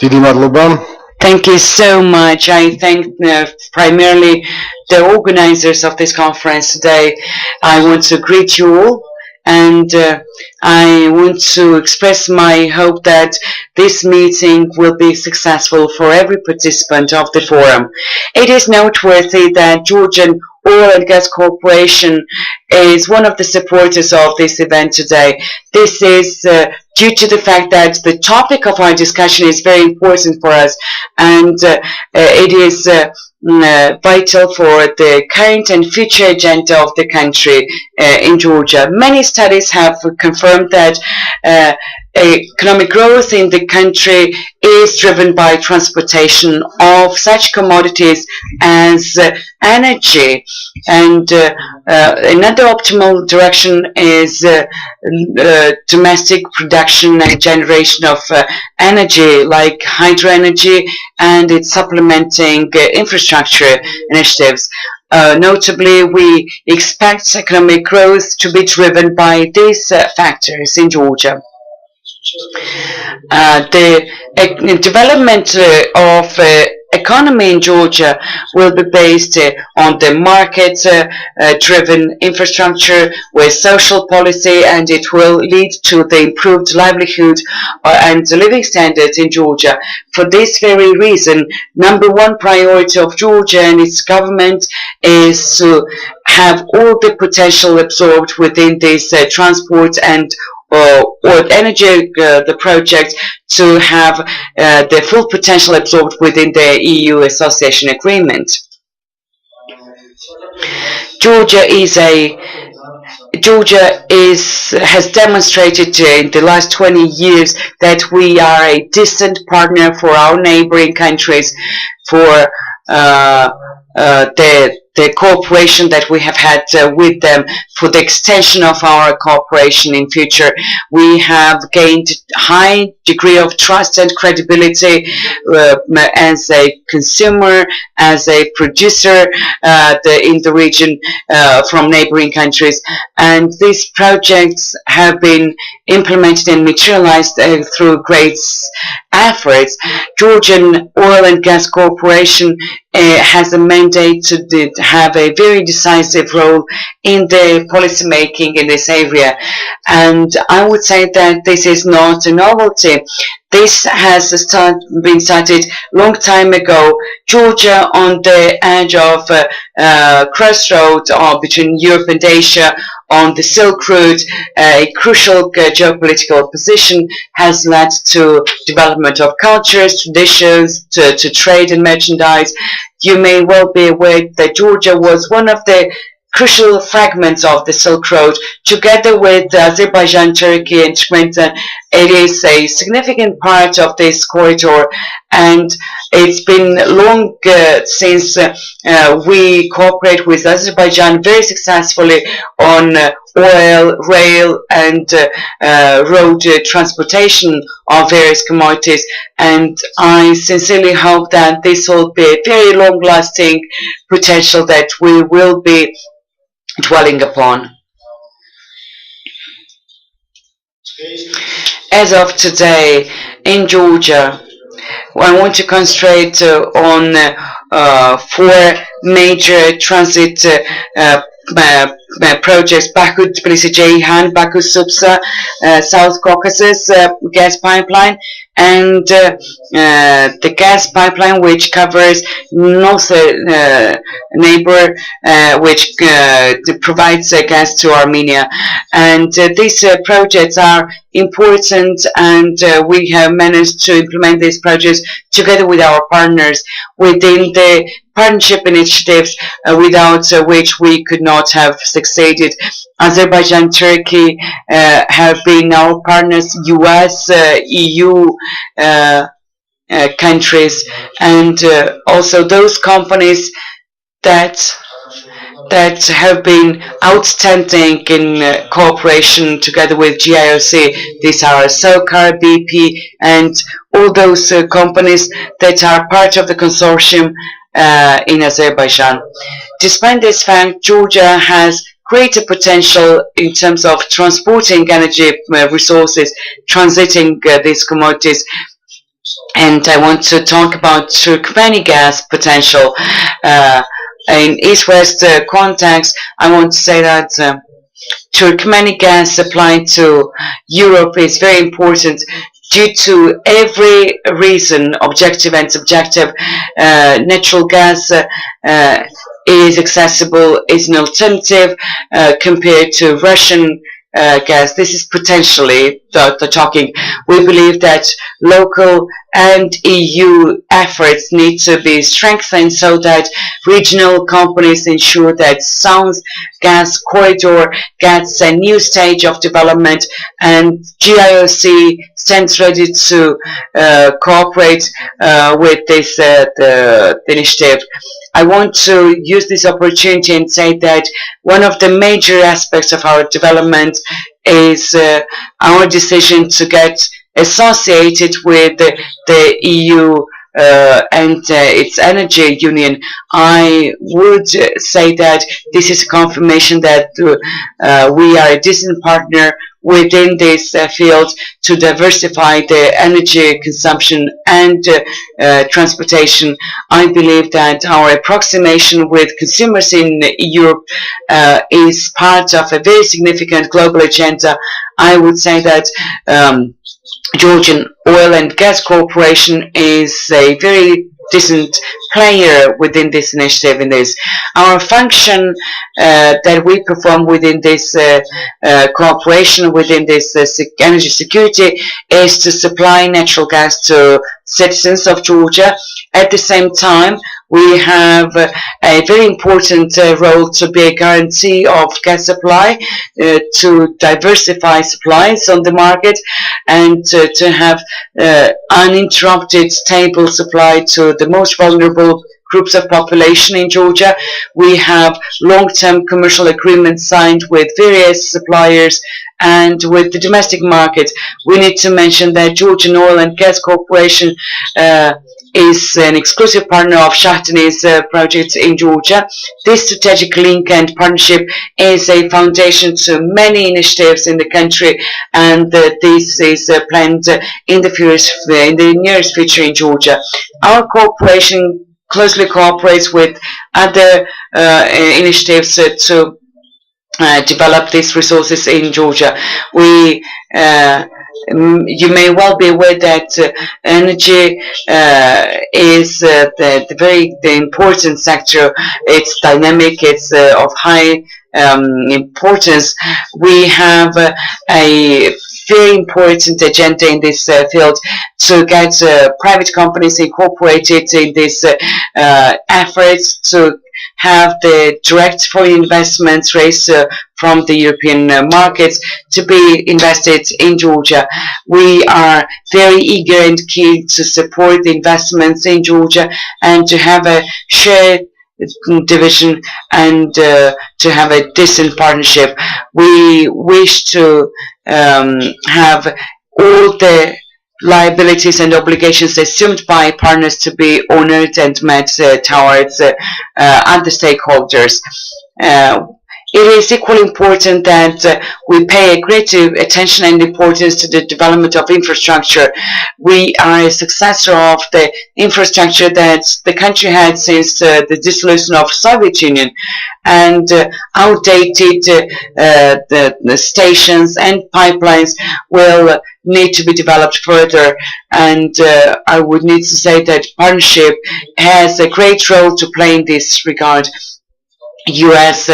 დიდი მადლობა. Thank you so much. I thank primarily the organizers of this conference today. I want to greet you all, and I want to express my hope that this meeting will be successful for every participant of the forum. It is noteworthy that Georgian Oil and Gas Corporation is one of the supporters of this event today. This is due to the fact that the topic of our discussion is very important for us, and it is vital for the current and future agenda of the country in Georgia. Many studies have confirmed that economic growth in the country is driven by transportation of such commodities as energy, and another optimal direction is domestic production and generation of energy like hydro energy and its supplementing infrastructure initiatives. Notably, we expect economic growth to be driven by these factors in Georgia. The development of economy in Georgia will be based on the market-driven infrastructure with social policy, and it will lead to the improved livelihood and living standards in Georgia. For this very reason, number one priority of Georgia and its government is to have all the potential absorbed within this transport and or energy the project to have the full potential absorbed within the EU association agreement. Georgia has demonstrated in the last 20 years that we are a distant partner for our neighboring countries, for the cooperation that we have had with them, for the extension of our cooperation in future. We have gained high degree of trust and credibility as a consumer, as a producer in the region from neighboring countries. And these projects have been implemented and materialized through great efforts. Georgian Oil and Gas Corporation has a mandate to have a very decisive role in the policy making in this area. And I would say that this is not a novelty. This has been started long time ago. Georgia, on the edge of crossroad between Europe and Asia, on the Silk Route, a crucial geopolitical position, has led to development of cultures, traditions, to trade and merchandise. You may well be aware that Georgia was one of the crucial fragments of the Silk Road, together with Azerbaijan, Turkey, and Turkmenistan. It is a significant part of this corridor, and it's been long since we cooperate with Azerbaijan very successfully on oil, rail, and road transportation of various commodities. And I sincerely hope that this will be a very long-lasting potential that we will be dwelling upon. As of today, in Georgia, I want to concentrate on four major transit projects: Baku, Tbilisi, Ceyhan, Baku, Supsa, South Caucasus gas pipeline, and the gas pipeline which covers north neighbor, which provides gas to Armenia. And these projects are important, and we have managed to implement these projects together with our partners within the partnership initiatives without which we could not have succeeded. Azerbaijan, Turkey have been our partners, US, EU countries, and also those companies that have been outstanding in cooperation together with GIOC. These are SOCAR, BP, and all those companies that are part of the consortium in Azerbaijan. Despite this fact, Georgia has greater potential in terms of transporting energy resources, transiting these commodities. And I want to talk about Turkmeni gas potential. Uh, in East-West context, I want to say that Turkmeni gas supply to Europe is very important due to every reason, objective and subjective. Natural gas is accessible, is an alternative compared to Russian gas. This is potentially the talking. We believe that local and EU efforts need to be strengthened so that regional companies ensure that South Gas Corridor gets a new stage of development, and GIOC stands ready to cooperate with this the initiative. I want to use this opportunity and say that one of the major aspects of our development is our decision to get associated with the EU and its energy union. I would say that this is a confirmation that we are a decent partner within this field to diversify the energy consumption and transportation. I believe that our approximation with consumers in Europe is part of a very significant global agenda. I would say that Georgian Oil and Gas Corporation is a very decent player within this initiative. In this, our function that we perform within this cooperation, within this energy security, is to supply natural gas to citizens of Georgia. At the same time, we have a very important role to be a guarantee of gas supply, to diversify supplies on the market, and to have uninterrupted, stable supply to the most vulnerable groups of population in Georgia. We have long-term commercial agreements signed with various suppliers and with the domestic market. We need to mention that Georgian Oil and Gas Corporation is an exclusive partner of Shahtini's project in Georgia. This strategic link and partnership is a foundation to many initiatives in the country, and this is planned in the nearest future in Georgia. Our corporation closely cooperates with other initiatives to develop these resources in Georgia. You may well be aware that energy is the important sector. It's dynamic. It's of high importance. We have a very important agenda in this field to get private companies incorporated in this efforts to have the direct foreign investments raised from the European markets to be invested in Georgia. We are very eager and keen to support the investments in Georgia and to have a shared division and to have a decent partnership. We wish to have all the liabilities and obligations assumed by partners to be honored and met towards other stakeholders. It is equally important that we pay a greater attention and importance to the development of infrastructure. We are a successor of the infrastructure that the country had since the dissolution of the Soviet Union, and outdated the stations and pipelines will need to be developed further. And I would need to say that partnership has a great role to play in this regard. US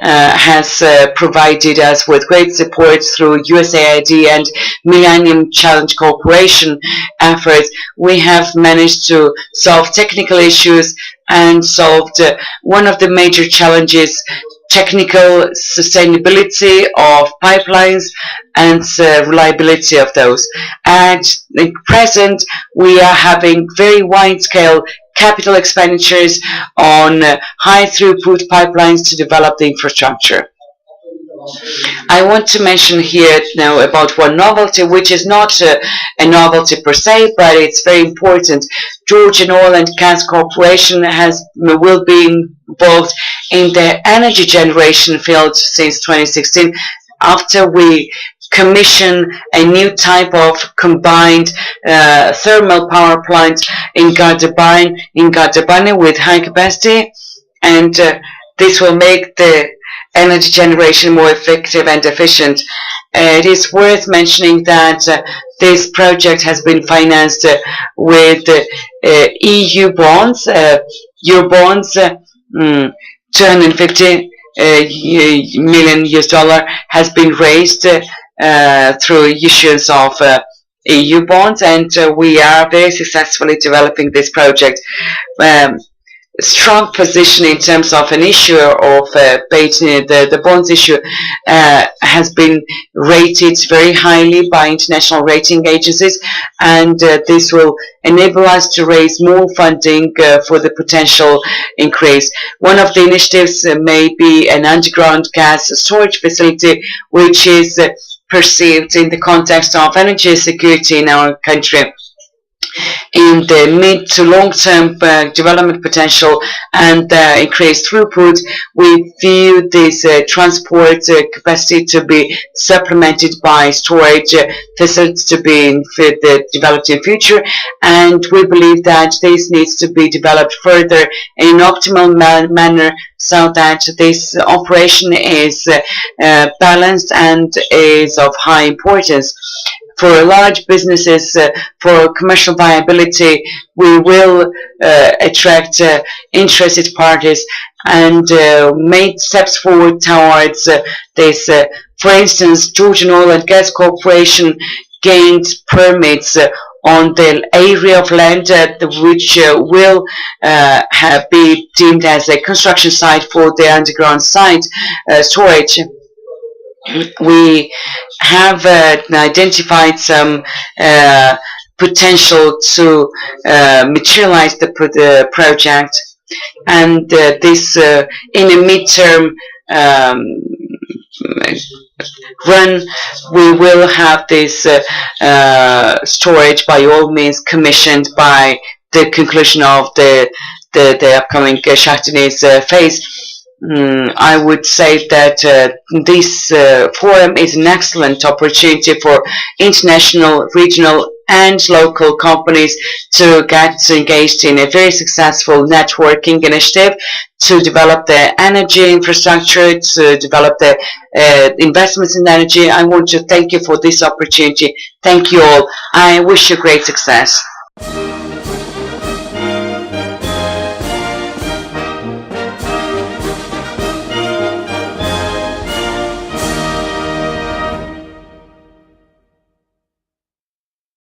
has provided us with great support through USAID and Millennium Challenge Corporation efforts. We have managed to solve technical issues and solved one of the major challenges: technical sustainability of pipelines and reliability of those. At the present, we are having very wide-scale capital expenditures on high throughput pipelines to develop the infrastructure. I want to mention here now about one novelty, which is not a novelty per se, but it's very important. Georgian Oil and Gas Corporation will be involved in the energy generation field since 2016. After we commission a new type of combined thermal power plant in Gardabani with high capacity, and this will make the energy generation more effective and efficient. It is worth mentioning that this project has been financed with EU bonds, Euro bonds, 250 million US dollar has been raised through issuance of EU bonds, and we are very successfully developing this project. Strong position in terms of an issuer of the bonds issue has been rated very highly by international rating agencies, and this will enable us to raise more funding for the potential increase. One of the initiatives may be an underground gas storage facility, which is perceived in the context of energy security in our country. In the mid to long term development potential and increased throughput, we view this transport capacity to be supplemented by storage facilities to be developed in future, and we believe that this needs to be developed further in an optimal manner so that this operation is balanced and is of high importance. For large businesses, for commercial viability, we will attract interested parties and make steps forward towards this. For instance, Georgian Oil and Gas Corporation gained permits on the area of land which will be deemed as a construction site for the underground site storage. We have identified some potential to materialize the project, and this in a midterm run, we will have this storage by all means commissioned by the conclusion of the upcoming Shahtinis phase. I would say that this forum is an excellent opportunity for international, regional and local companies to get engaged in a very successful networking initiative to develop the energy infrastructure, to develop the investments in energy. I want to thank you for this opportunity. Thank you all. I wish you great success.